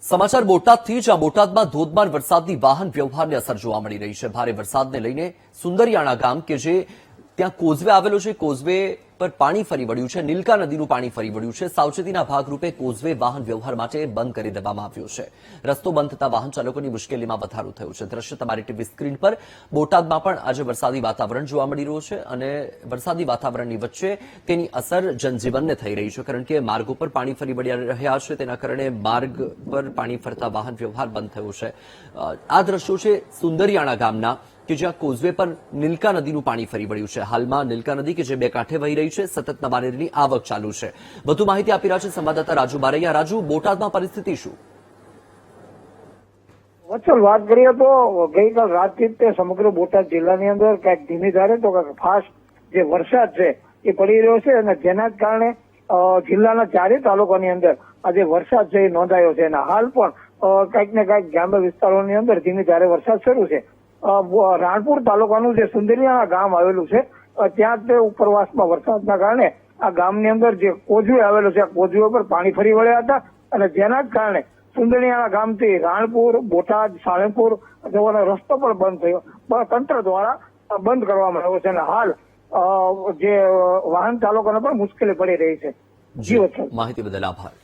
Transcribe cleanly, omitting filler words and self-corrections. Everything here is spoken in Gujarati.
સમાચાર બોટાદથી જ્યાં બોટાદમાં ધોધમાર વરસાદની વાહન વ્યવહારને અસર જોવા મળી રહી છે। ભારે વરસાદને લઈને સુંદરિયાણા ગામ કે જે ત્યાં કોઝવે આવેલો છે, કોઝવે પર પાણી ફરી વળ્યું છે, નીલકા નદીનું પાણી ફરી વળ્યું છે। સાવચેતીના ભાગરૂપે કોઝવે વાહન વ્યવહાર માટે બંધ કરી દેવામાં આવ્યો છે। રસ્તો બંધ થતા વાહન ચાલકોની મુશ્કેલીમાં વધારો થયો છે। દ્રશ્ય તમારી ટીવી સ્ક્રીન પર બોટાદમાં પણ આજે વરસાદી વાતાવરણ જોવા મળી રહ્યું છે અને વરસાદી વાતાવરણની વચ્ચે તેની અસર જનજીવનને થઈ રહી છે, કારણ કે માર્ગો પર પાણી ફરી વળી રહ્યા છે। તેના કારણે માર્ગ પર પાણી ફરતા વાહન વ્યવહાર બંધ થયો છે। આ દ્રશ્યો છે સુંદરિયાણા ગામના કે જ્યાં કોઝવે પર નીલકા નદીનું પાણી ફરી વળ્યું છે। હાલમાં નીલકા નદી કે જે બે કાંઠે વહી રહી છે, સતત નવા નીરની આવક ચાલુ છે। વધુ માહિતી આપી રહ્યા છે સંવાદદાતા રાજુ બારૈયા। રાજુ, બોટાદમાં પરિસ્થિતિ શું? વત્સલ, વાત કરીએ તો ગઈકાલ રાતથી તે સમગ્ર બોટાદ જિલ્લાની અંદર ક્યાંક ધીમી ધારે તો ક્યાંક ફાસ્ટ જે વરસાદ છે એ પડી રહ્યો છે અને જેના જ કારણે જિલ્લાના ચારે તાલુકાની અંદર આજે વરસાદ છે એ નોંધાયો છે અને હાલ પણ કંઈક ને કંઈક ગ્રામ્ય વિસ્તારોની અંદર ધીમી ધારે વરસાદ શરૂ છે। રાણપુર તાલુકાનું જે સુંદરિયાણા ગામ આવેલું છે ત્યાં તે ઉપરવાસમાં વરસાદના કારણે આ ગામની અંદર જે કોઝવે આવેલો છે, આ કોઝવે પર પાણી ફરી વળ્યા હતા અને જેના જ કારણે સુંદરિયાણા ગામથી રાણપુર, બોટાદ, સાળંગપુર જવાનો રસ્તો પણ બંધ થયો, પણ તંત્ર દ્વારા બંધ કરવામાં આવ્યો છે અને હાલ જે વાહન ચાલકોને પણ મુશ્કેલી પડી રહી છે। જી, માહિતી બદલ આભાર।